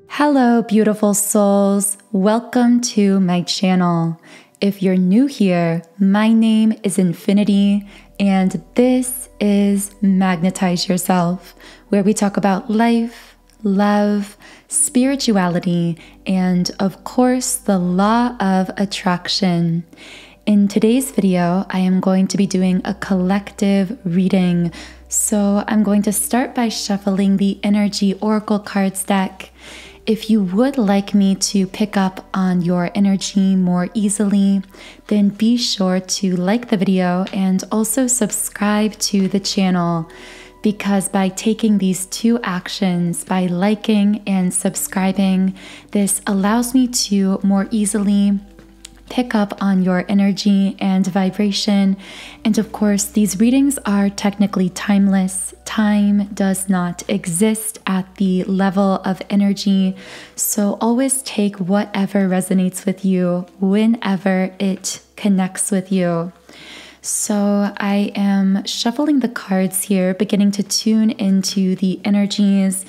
Hello, beautiful souls. Welcome to my channel. If you're new here, my name is Infinity, and this is Magnetize Yourself, where we talk about life, love, spirituality, and of course, the law of attraction. In today's video, I am going to be doing a collective reading. So I'm going to start by shuffling the Energy Oracle cards deck. If you would like me to pick up on your energy more easily, then be sure to like the video and also subscribe to the channel, because by taking these two actions, by liking and subscribing, this allows me to more easily pick up on your energy and vibration. And of course, these readings are technically timeless. Time does not exist at the level of energy. So always take whatever resonates with you whenever it connects with you. So I am shuffling the cards here, beginning to tune into the energies.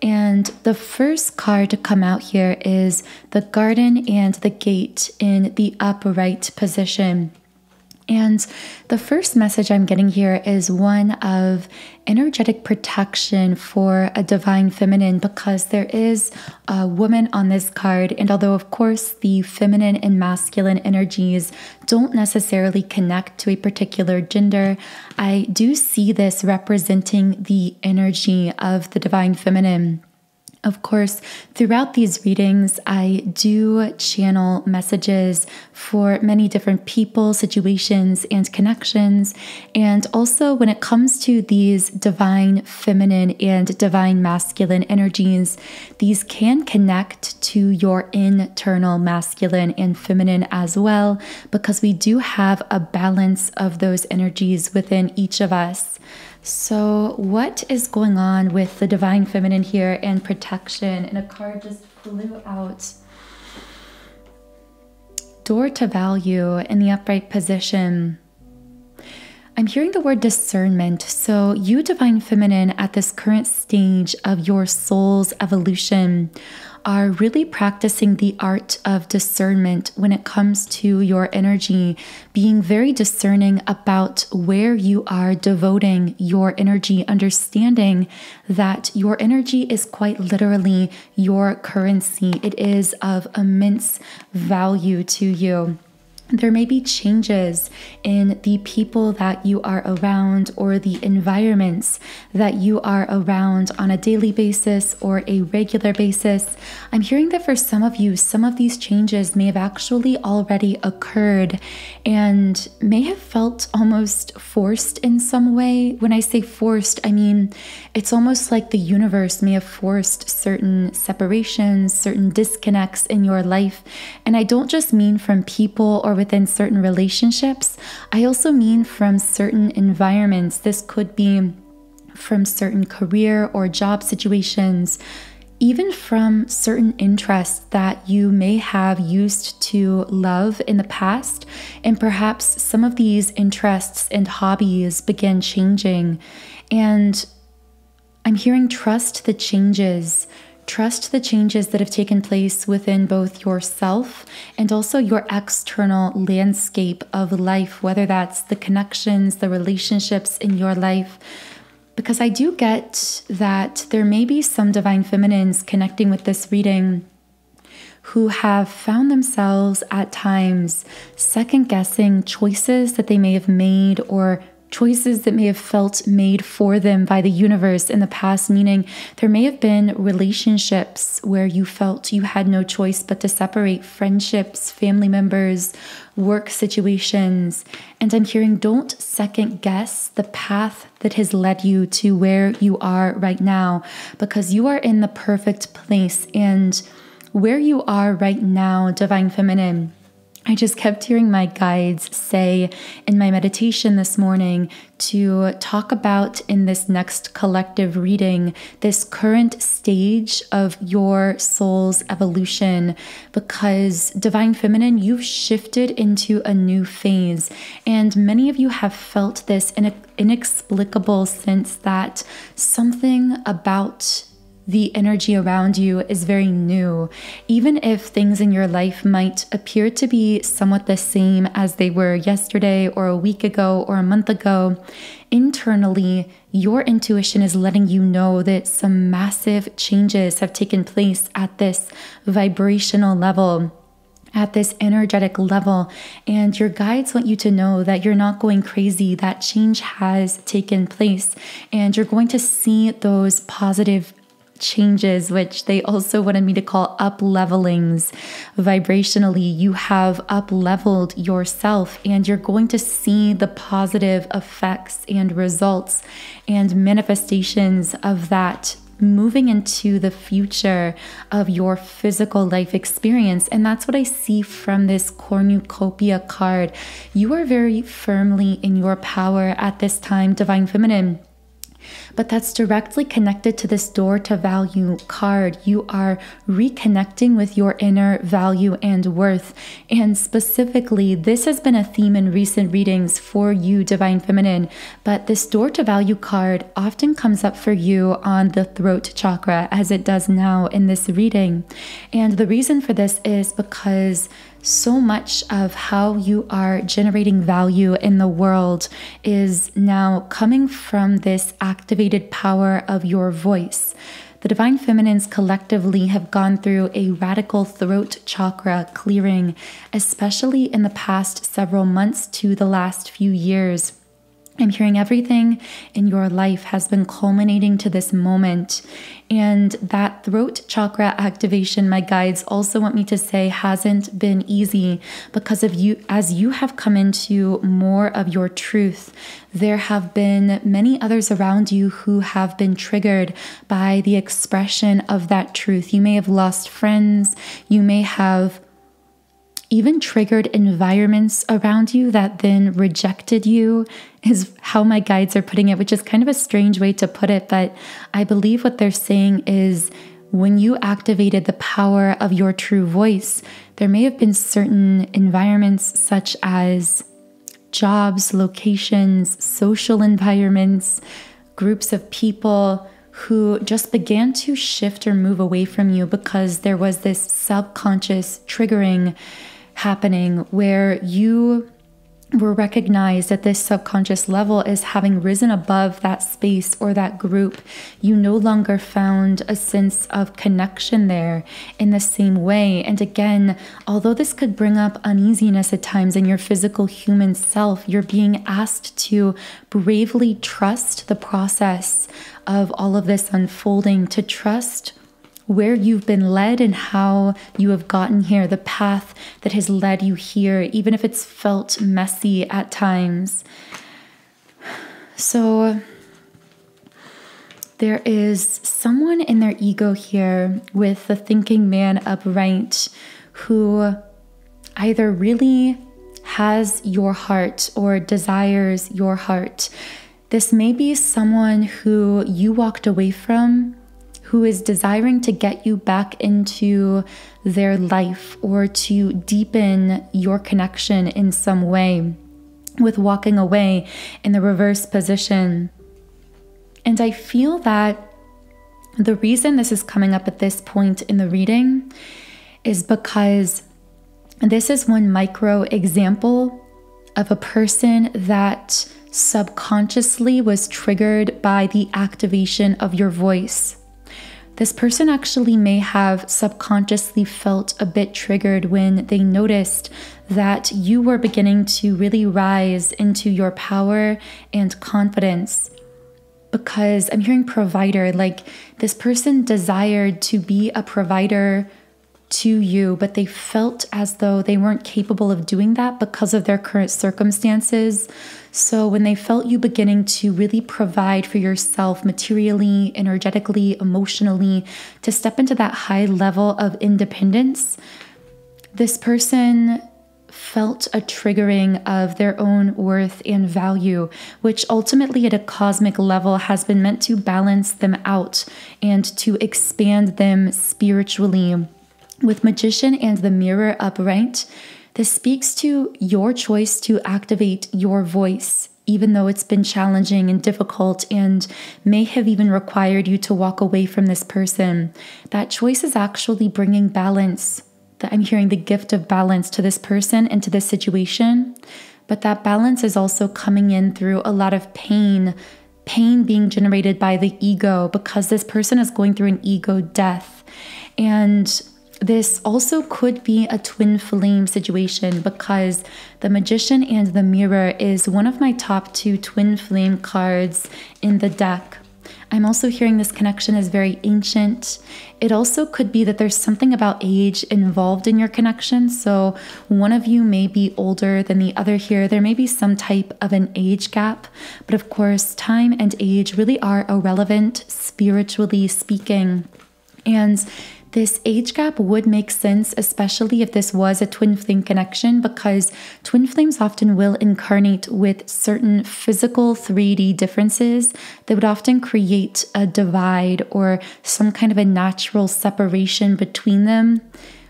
And the first card to come out here is the Garden and the Gate in the upright position. And the first message I'm getting here is one of energetic protection for a divine feminine, because there is a woman on this card. And although, of course, the feminine and masculine energies don't necessarily connect to a particular gender, I do see this representing the energy of the divine feminine. Of course, throughout these readings, I do channel messages for many different people, situations, and connections. And also when it comes to these divine feminine and divine masculine energies, these can connect to your internal masculine and feminine as well, because we do have a balance of those energies within each of us. So what is going on with the divine feminine here and protection? And a card just flew out. Door to value in the upright position. I'm hearing the word discernment. So you, divine feminine, at this current stage of your soul's evolution, are really practicing the art of discernment when it comes to your energy, being very discerning about where you are devoting your energy, understanding that your energy is quite literally your currency. It is of immense value to you. There may be changes in the people that you are around or the environments that you are around on a daily basis or a regular basis. I'm hearing that for some of you, some of these changes may have actually already occurred and may have felt almost forced in some way. When I say forced, I mean it's almost like the universe may have forced certain separations, certain disconnects in your life. And I don't just mean from people or within certain relationships. I also mean from certain environments. This could be from certain career or job situations, even from certain interests that you may have used to love in the past. And perhaps some of these interests and hobbies begin changing. And I'm hearing trust the changes. Trust the changes that have taken place within both yourself and also your external landscape of life, whether that's the connections, the relationships in your life. Because I do get that there may be some divine feminines connecting with this reading who have found themselves at times second-guessing choices that they may have made, or choices that may have felt made for them by the universe in the past, meaning there may have been relationships where you felt you had no choice but to separate, friendships, family members, work situations. And I'm hearing, don't second guess the path that has led you to where you are right now, because you are in the perfect place. And where you are right now, divine feminine, I just kept hearing my guides say in my meditation this morning to talk about in this next collective reading, this current stage of your soul's evolution, because divine feminine, you've shifted into a new phase. And many of you have felt this inexplicable sense that something about the energy around you is very new. Even if things in your life might appear to be somewhat the same as they were yesterday or a week ago or a month ago, internally, your intuition is letting you know that some massive changes have taken place at this vibrational level, at this energetic level, and your guides want you to know that you're not going crazy, that change has taken place, and you're going to see those positive changes, which they also wanted me to call up-levelings. Vibrationally, you have up-leveled yourself, and you're going to see the positive effects and results and manifestations of that moving into the future of your physical life experience. And that's what I see from this cornucopia card. You are very firmly in your power at this time, Divine Feminine. But that's directly connected to this door to value card. You are reconnecting with your inner value and worth. And specifically, this has been a theme in recent readings for you, Divine Feminine. But this door to value card often comes up for you on the throat chakra, as it does now in this reading. And the reason for this is because so much of how you are generating value in the world is now coming from this activated power of your voice. The Divine Feminines collectively have gone through a radical throat chakra clearing, especially in the past several months to the last few years. I'm hearing everything in your life has been culminating to this moment. And that throat chakra activation, my guides also want me to say, hasn't been easy because of you. As you have come into more of your truth, there have been many others around you who have been triggered by the expression of that truth. You may have lost friends. You may have even triggered environments around you that then rejected you, is how my guides are putting it, which is kind of a strange way to put it. But I believe what they're saying is when you activated the power of your true voice, there may have been certain environments such as jobs, locations, social environments, groups of people who just began to shift or move away from you because there was this subconscious triggering happening where you were recognized at this subconscious level as having risen above that space or that group. You no longer found a sense of connection there in the same way. And again, although this could bring up uneasiness at times in your physical human self, you're being asked to bravely trust the process of all of this unfolding, to trust where you've been led and how you have gotten here, the path that has led you here, even if it's felt messy at times. So there is someone in their ego here with the thinking man upright who either really has your heart or desires your heart. This may be someone who you walked away from, who is desiring to get you back into their life or to deepen your connection in some way with walking away in the reverse position. And I feel that the reason this is coming up at this point in the reading is because this is one micro example of a person that subconsciously was triggered by the activation of your voice. This person actually may have subconsciously felt a bit triggered when they noticed that you were beginning to really rise into your power and confidence. Because I'm hearing provider, like this person desired to be a provider to you, but they felt as though they weren't capable of doing that because of their current circumstances. So when they felt you beginning to really provide for yourself materially, energetically, emotionally, to step into that high level of independence, this person felt a triggering of their own worth and value, which ultimately at a cosmic level has been meant to balance them out and to expand them spiritually. With Magician and the Mirror upright, this speaks to your choice to activate your voice, even though it's been challenging and difficult and may have even required you to walk away from this person, that choice is actually bringing balance. That I'm hearing the gift of balance to this person and to this situation. But that balance is also coming in through a lot of pain being generated by the ego, because this person is going through an ego death. And this also could be a twin flame situation, because the Magician and the Mirror is one of my top 2 twin flame cards in the deck. I'm also hearing this connection is very ancient. It also could be that there's something about age involved in your connection. So one of you may be older than the other here. There may be some type of an age gap. But of course, time and age really are irrelevant, spiritually speaking. And this age gap would make sense, especially if this was a twin flame connection, because twin flames often will incarnate with certain physical 3D differences that would often create a divide or some kind of a natural separation between them,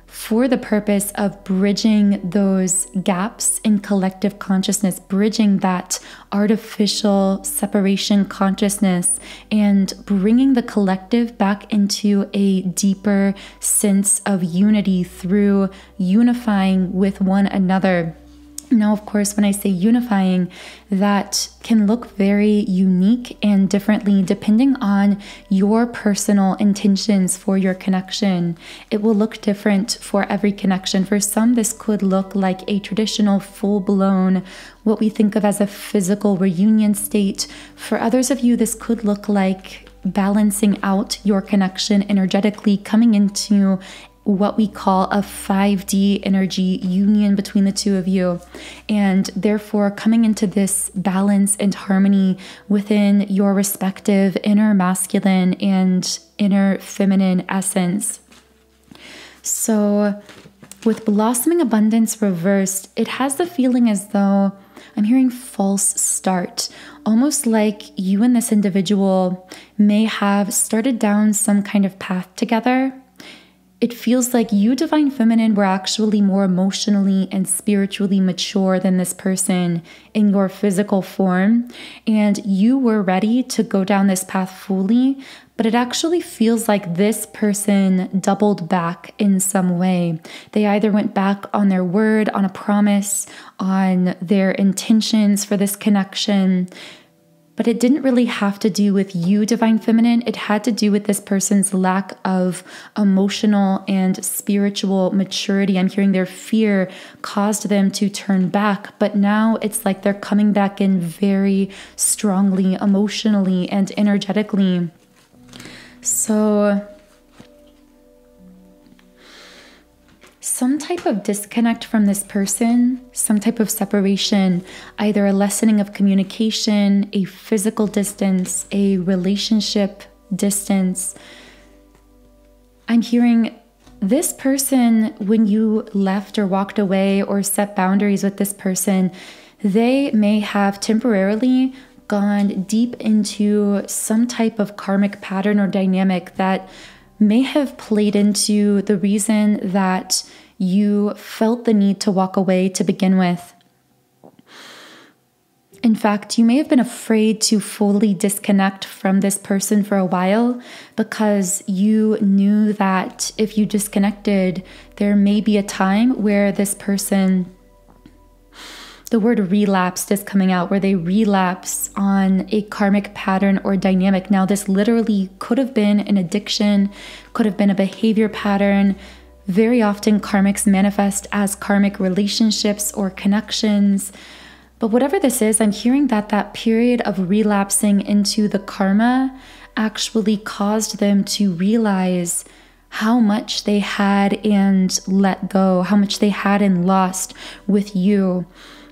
for the purpose of bridging those gaps in collective consciousness, bridging that artificial separation consciousness and bringing the collective back into a deeper sense of unity through unifying with one another. Now, of course, when I say unifying, that can look very unique and differently depending on your personal intentions for your connection. It will look different for every connection. For some, this could look like a traditional full-blown, what we think of as a physical reunion state. For others of you, this could look like balancing out your connection energetically, coming into what we call a 5D energy union between the two of you, and therefore coming into this balance and harmony within your respective inner masculine and inner feminine essence. So with blossoming abundance reversed, it has the feeling as though I'm hearing false start, almost like you and this individual may have started down some kind of path together. It feels like you, Divine Feminine, were actually more emotionally and spiritually mature than this person in your physical form, and you were ready to go down this path fully, but it actually feels like this person doubled back in some way. They either went back on their word, on a promise, on their intentions for this connection. But it didn't really have to do with you, Divine Feminine. It had to do with this person's lack of emotional and spiritual maturity. I'm hearing their fear caused them to turn back. But now it's like they're coming back in very strongly, emotionally and energetically. So some type of disconnect from this person, some type of separation, either a lessening of communication, a physical distance, a relationship distance. I'm hearing this person, when you left or walked away or set boundaries with this person, they may have temporarily gone deep into some type of karmic pattern or dynamic that may have played into the reason that you felt the need to walk away to begin with. In fact, you may have been afraid to fully disconnect from this person for a while because you knew that if you disconnected, there may be a time where this person, the word relapsed is coming out, where they relapse on a karmic pattern or dynamic. Now, this literally could have been an addiction, could have been a behavior pattern. Very often, karmics manifest as karmic relationships or connections. But whatever this is, I'm hearing that that period of relapsing into the karma actually caused them to realize how much they had and let go, how much they had and lost with you,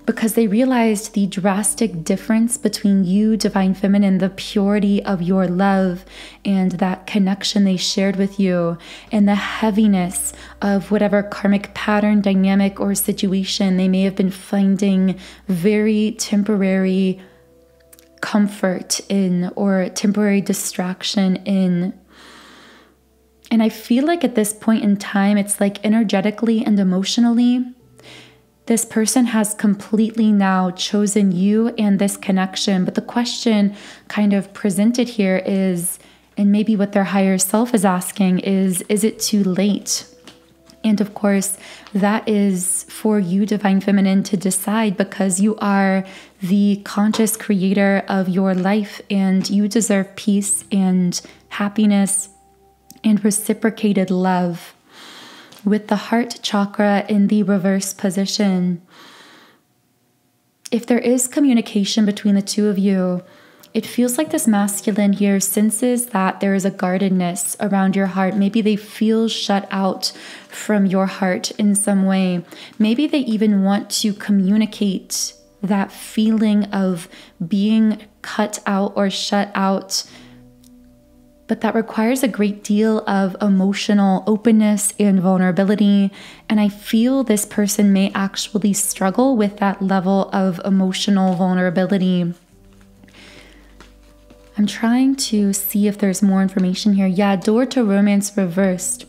because they realized the drastic difference between you, Divine Feminine, the purity of your love and that connection they shared with you, and the heaviness of whatever karmic pattern, dynamic, or situation they may have been finding very temporary comfort in or temporary distraction in. And I feel like at this point in time, it's like energetically and emotionally, this person has completely now chosen you and this connection. But the question kind of presented here is, and maybe what their higher self is asking is it too late? And of course, that is for you, Divine Feminine, to decide, because you are the conscious creator of your life and you deserve peace and happiness and reciprocated love. With the heart chakra in the reverse position, if there is communication between the two of you, it feels like this masculine here senses that there is a guardedness around your heart. Maybe they feel shut out from your heart in some way. Maybe they even want to communicate that feeling of being cut out or shut out. But that requires a great deal of emotional openness and vulnerability. And I feel this person may actually struggle with that level of emotional vulnerability. I'm trying to see if there's more information here. Yeah, door to romance reversed.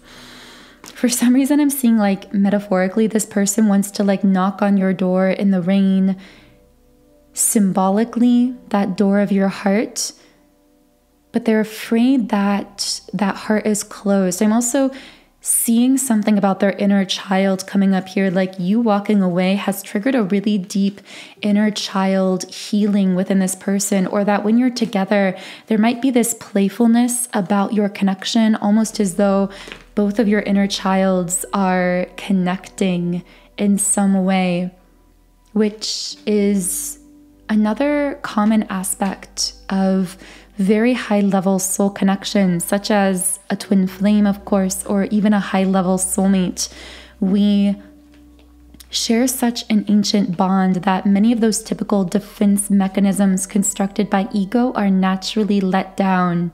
For some reason, I'm seeing like metaphorically, this person wants to like knock on your door in the rain. Symbolically, that door of your heart. But they're afraid that that heart is closed. I'm also seeing something about their inner child coming up here, like you walking away has triggered a really deep inner child healing within this person, or that when you're together, there might be this playfulness about your connection, almost as though both of your inner childs are connecting in some way, which is another common aspect of very high-level soul connections, such as a twin flame, of course, or even a high-level soulmate. We share such an ancient bond that many of those typical defense mechanisms constructed by ego are naturally let down.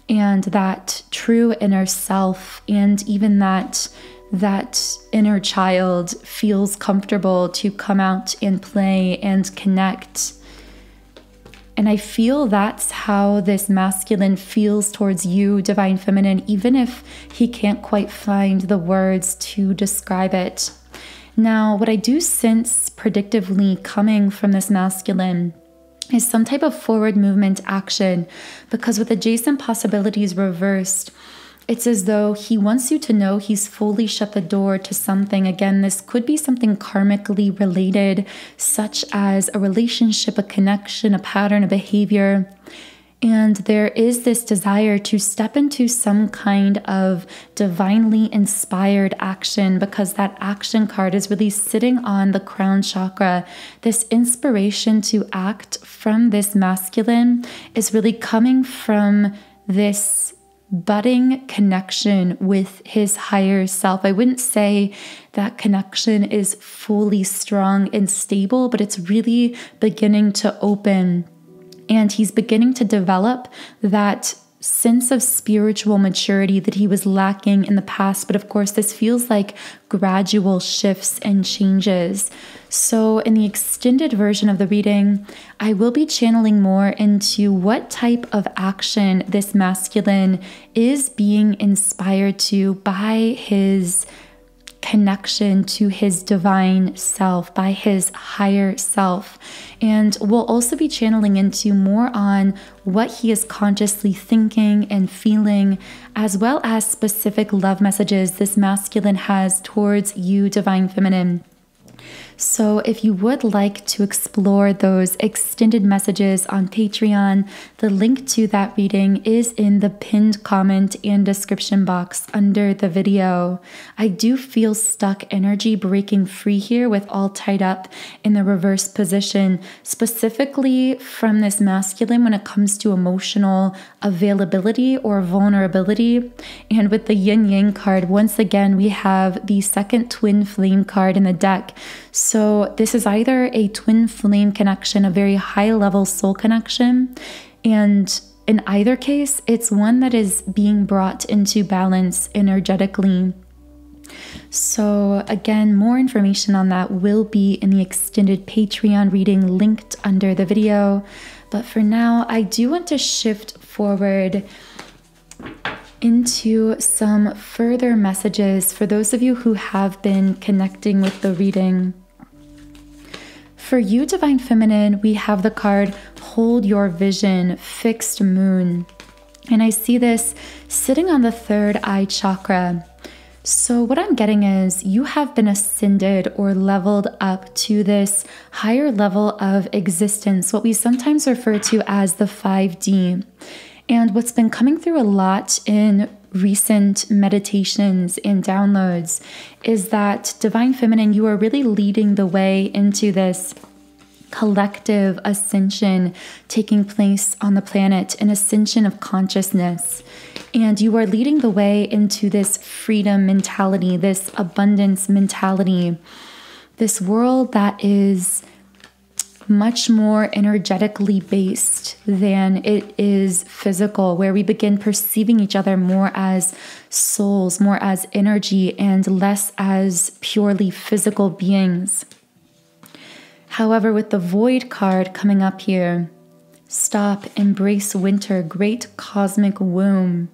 And that true inner self, and even that inner child feels comfortable to come out and play and connect. And I feel that's how this masculine feels towards you, Divine Feminine, even if he can't quite find the words to describe it. Now, what I do sense predictively coming from this masculine is some type of forward movement action, because with adjacent possibilities reversed, it's as though he wants you to know he's fully shut the door to something. Again, this could be something karmically related, such as a relationship, a connection, a pattern, a behavior. And there is this desire to step into some kind of divinely inspired action, because that action card is really sitting on the crown chakra. This inspiration to act from this masculine is really coming from this budding connection with his higher self. I wouldn't say that connection is fully strong and stable, but it's really beginning to open. And he's beginning to develop that sense of spiritual maturity that he was lacking in the past. But of course, this feels like gradual shifts and changes. So in the extended version of the reading, I will be channeling more into what type of action this masculine is being inspired to by his connection to his divine self, by his higher self. And we'll also be channeling into more on what he is consciously thinking and feeling, as well as specific love messages this masculine has towards you, Divine Feminine. So if you would like to explore those extended messages on Patreon, the link to that reading is in the pinned comment and description box under the video. I do feel stuck energy breaking free here with all tied up in the reverse position, specifically from this masculine when it comes to emotional availability or vulnerability. And with the yin yang card, once again, we have the second twin flame card in the deck. So this is either a twin flame connection, a very high level soul connection, and in either case, it's one that is being brought into balance energetically. So again, more information on that will be in the extended Patreon reading linked under the video. But for now, I do want to shift forward into some further messages for those of you who have been connecting with the reading. For you, Divine Feminine, we have the card Hold Your Vision, Fixed Moon. And I see this sitting on the third eye chakra. So what I'm getting is you have been ascended or leveled up to this higher level of existence, what we sometimes refer to as the 5D. And what's been coming through a lot in recent meditations and downloads is that, Divine Feminine, you are really leading the way into this collective ascension taking place on the planet, an ascension of consciousness. And you are leading the way into this freedom mentality, this abundance mentality, this world that is much more energetically based than it is physical, where we begin perceiving each other more as souls, more as energy, and less as purely physical beings. However, with the Void card coming up here, stop, embrace winter, great cosmic womb.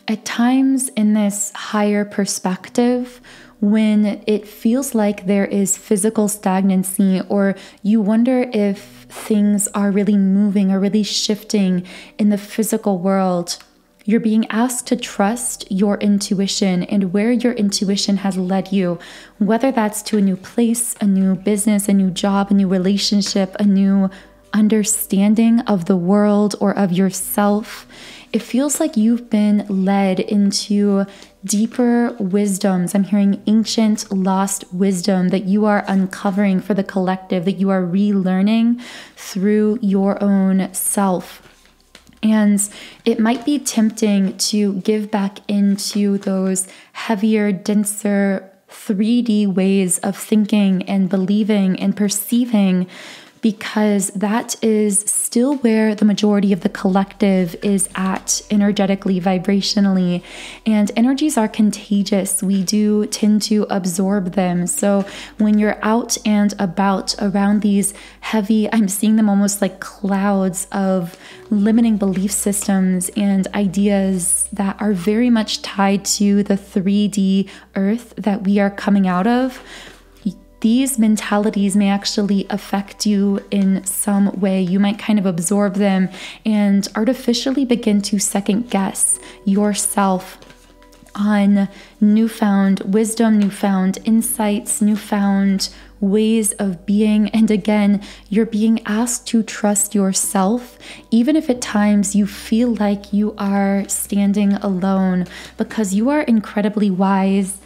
At times in this higher perspective, when it feels like there is physical stagnancy, or you wonder if things are really moving or really shifting in the physical world, you're being asked to trust your intuition and where your intuition has led you, whether that's to a new place, a new business, a new job, a new relationship, a new understanding of the world or of yourself. It feels like you've been led into deeper wisdoms. I'm hearing ancient lost wisdom that you are uncovering for the collective, that you are relearning through your own self. And it might be tempting to give back into those heavier, denser 3D ways of thinking and believing and perceiving, because that is still where the majority of the collective is at energetically, vibrationally. And energies are contagious. We do tend to absorb them. So when you're out and about around these heavy, I'm seeing them almost like clouds of limiting belief systems and ideas that are very much tied to the 3D earth that we are coming out of. These mentalities may actually affect you in some way. You might kind of absorb them and artificially begin to second guess yourself on newfound wisdom, newfound insights, newfound ways of being. And again, you're being asked to trust yourself, even if at times you feel like you are standing alone, because you are incredibly wise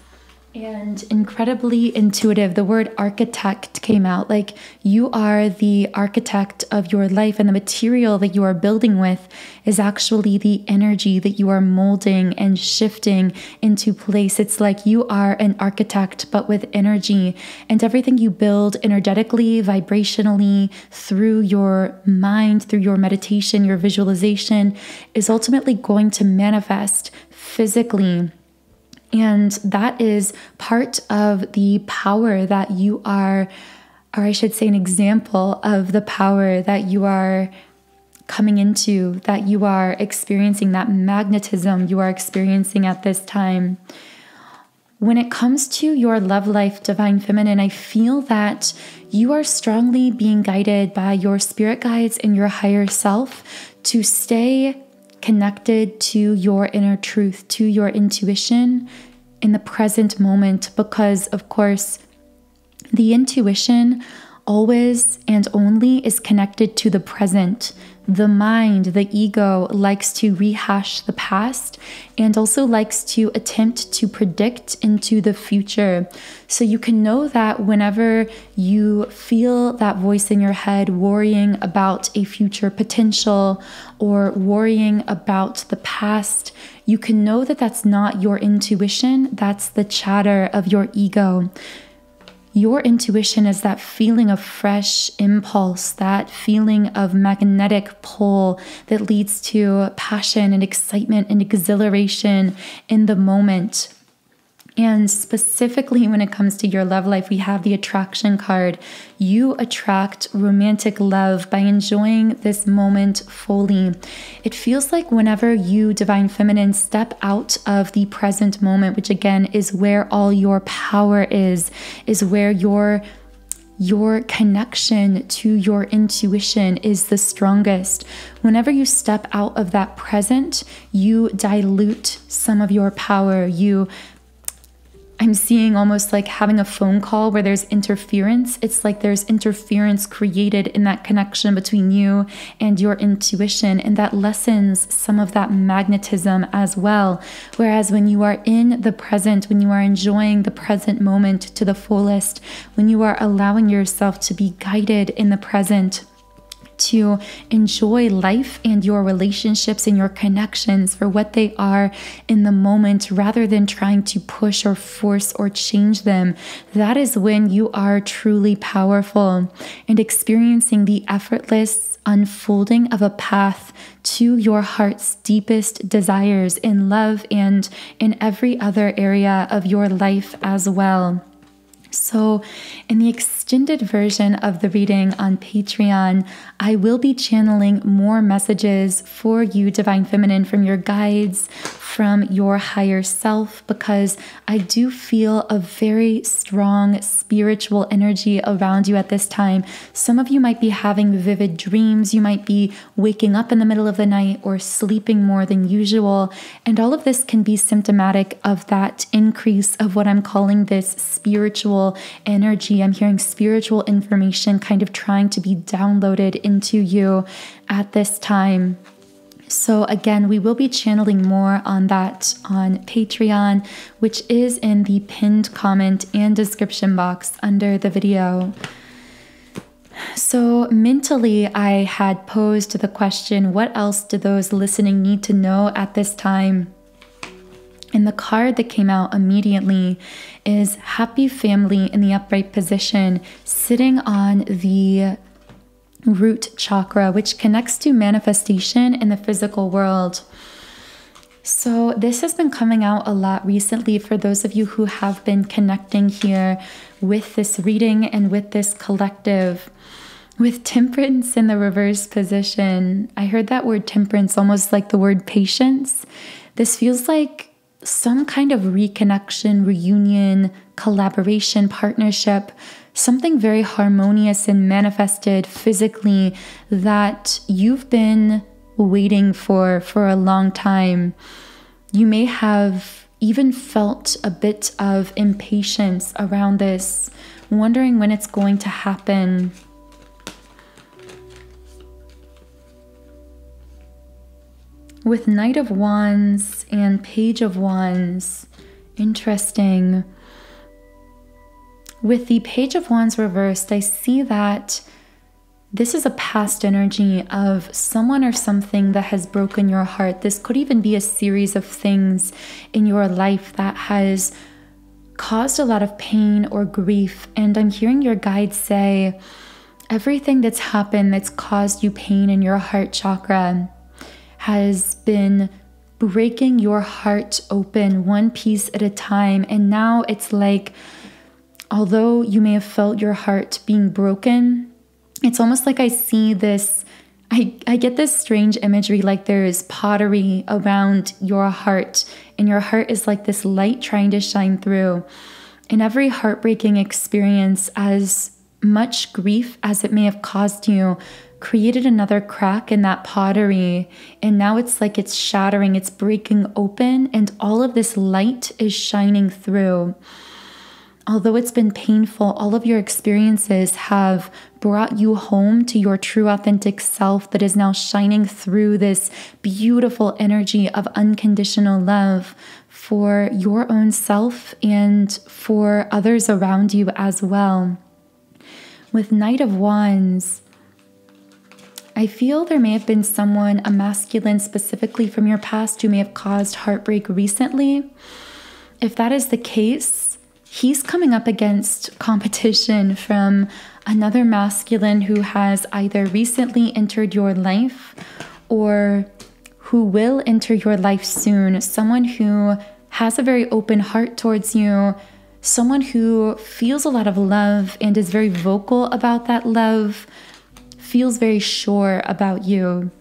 and incredibly intuitive. The word architect came out, like you are the architect of your life, and the material that you are building with is actually the energy that you are molding and shifting into place. It's like you are an architect, but with energy, and everything you build energetically, vibrationally, through your mind, through your meditation, your visualization, is ultimately going to manifest physically. And that is part of the power that you are, or I should say an example of the power that you are coming into, that you are experiencing, that magnetism you are experiencing at this time. When it comes to your love life, Divine Feminine, I feel that you are strongly being guided by your spirit guides and your higher self to stay connected to your inner truth, to your intuition in the present moment, because of course the intuition always and only is connected to the present. The mind, the ego, likes to rehash the past and also likes to attempt to predict into the future. So you can know that whenever you feel that voice in your head worrying about a future potential or worrying about the past, you can know that that's not your intuition, that's the chatter of your ego. Your intuition is that feeling of fresh impulse, that feeling of magnetic pull that leads to passion and excitement and exhilaration in the moment. And specifically when it comes to your love life, we have the attraction card. You attract romantic love by enjoying this moment fully. It feels like whenever you, Divine Feminine, step out of the present moment, which again is where all your power is where your your connection to your intuition is the strongest. Whenever you step out of that present, you dilute some of your power. I'm seeing almost like having a phone call where there's interference. It's like there's interference created in that connection between you and your intuition, and that lessens some of that magnetism as well. Whereas when you are in the present, when you are enjoying the present moment to the fullest, when you are allowing yourself to be guided in the present, to enjoy life and your relationships and your connections for what they are in the moment, rather than trying to push or force or change them, that is when you are truly powerful and experiencing the effortless unfolding of a path to your heart's deepest desires in love and in every other area of your life as well. So in the extended version of the reading on Patreon, I will be channeling more messages for you, Divine Feminine, from your guides, from your higher self, because I do feel a very strong spiritual energy around you at this time. Some of you might be having vivid dreams. You might be waking up in the middle of the night or sleeping more than usual. And all of this can be symptomatic of that increase of what I'm calling this spiritual energy. I'm hearing spiritual information kind of trying to be downloaded into you at this time. So again, we will be channeling more on that on Patreon, which is in the pinned comment and description box under the video. So mentally, I had posed the question, what else do those listening need to know at this time? And the card that came out immediately is Happy Family in the upright position, sitting on the root chakra, which connects to manifestation in the physical world. So this has been coming out a lot recently for those of you who have been connecting here with this reading and with this collective. With Temperance in the reverse position, I heard that word temperance almost like the word patience. This feels like some kind of reconnection, reunion, collaboration, partnership, something very harmonious and manifested physically that you've been waiting for a long time. You may have even felt a bit of impatience around this, wondering when it's going to happen. With Knight of Wands and Page of Wands, interesting. With the Page of Wands reversed, I see that this is a past energy of someone or something that has broken your heart. This could even be a series of things in your life that has caused a lot of pain or grief. And I'm hearing your guides say, everything that's happened that's caused you pain in your heart chakra has been breaking your heart open one piece at a time. And now it's like, although you may have felt your heart being broken, it's almost like I see this, I get this strange imagery like there is pottery around your heart, and your heart is like this light trying to shine through. In every heartbreaking experience, as much grief as it may have caused you, created another crack in that pottery, and now it's like it's shattering, it's breaking open, and all of this light is shining through. Although it's been painful, all of your experiences have brought you home to your true authentic self that is now shining through this beautiful energy of unconditional love for your own self and for others around you as well. With Knight of Wands, I feel there may have been someone, a masculine specifically from your past, who may have caused heartbreak recently. If that is the case, he's coming up against competition from another masculine who has either recently entered your life or who will enter your life soon. Someone who has a very open heart towards you, someone who feels a lot of love and is very vocal about that love, feels very sure about you.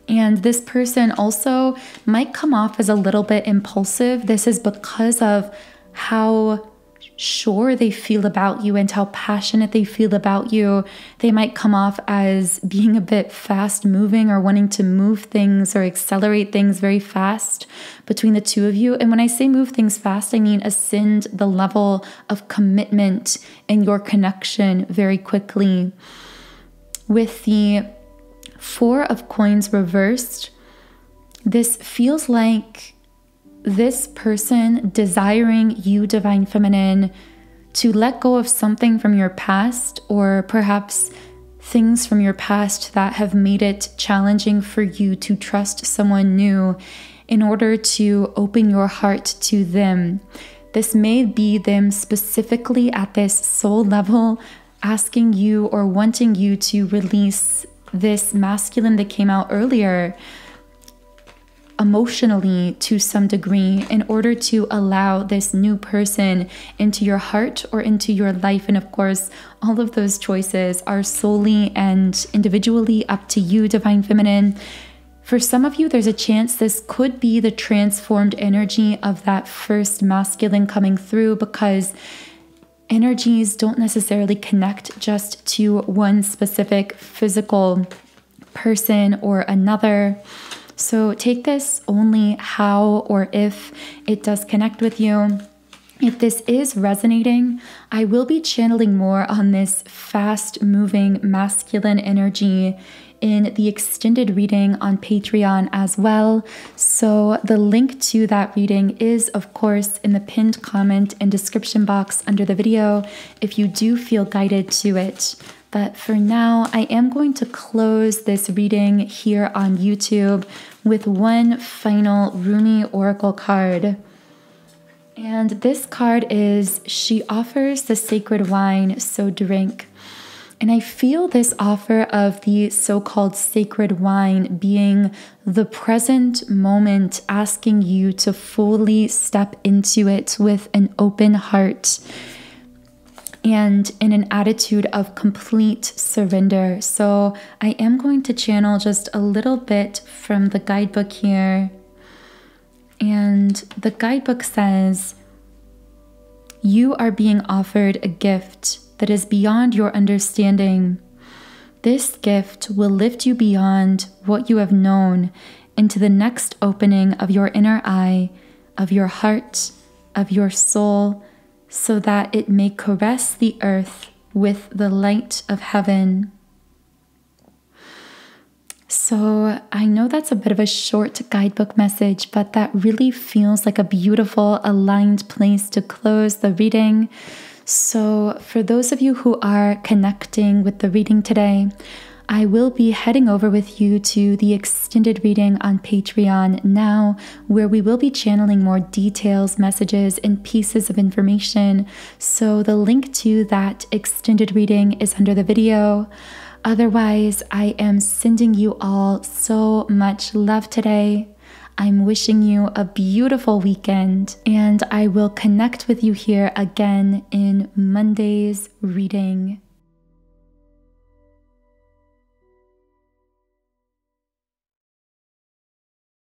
And this person also might come off as a little bit impulsive. This is because of how sure they feel about you and how passionate they feel about you. They might come off as being a bit fast moving or wanting to move things or accelerate things very fast between the two of you. And when I say move things fast, I mean ascend the level of commitment in your connection very quickly. With the Four of Coins reversed, this feels like this person desiring you, Divine Feminine, to let go of something from your past, or perhaps things from your past that have made it challenging for you to trust someone new in order to open your heart to them. This may be them specifically at this soul level asking you or wanting you to release this masculine that came out earlier emotionally to some degree in order to allow this new person into your heart or into your life. And of course, all of those choices are solely and individually up to you, Divine Feminine. For some of you, there's a chance this could be the transformed energy of that first masculine coming through, because energies don't necessarily connect just to one specific physical person or another. So take this only how or if it does connect with you. If this is resonating, I will be channeling more on this fast-moving masculine energy in the extended reading on Patreon as well. So the link to that reading is, of course, in the pinned comment and description box under the video if you do feel guided to it. But for now, I am going to close this reading here on YouTube with one final Rumi Oracle card. And this card is, she offers the sacred wine, so drink. And I feel this offer of the so-called sacred wine being the present moment, asking you to fully step into it with an open heart and in an attitude of complete surrender. So I am going to channel just a little bit from the guidebook here. And the guidebook says, you are being offered a gift that is beyond your understanding. This gift will lift you beyond what you have known into the next opening of your inner eye, of your heart, of your soul, so that it may caress the earth with the light of heaven. So I know that's a bit of a short guidebook message, but that really feels like a beautiful, aligned place to close the reading. So for those of you who are connecting with the reading today, I will be heading over with you to the extended reading on Patreon now, where we will be channeling more details, messages, and pieces of information. So the link to that extended reading is under the video. Otherwise, I am sending you all so much love today. I'm wishing you a beautiful weekend, and I will connect with you here again in Monday's reading.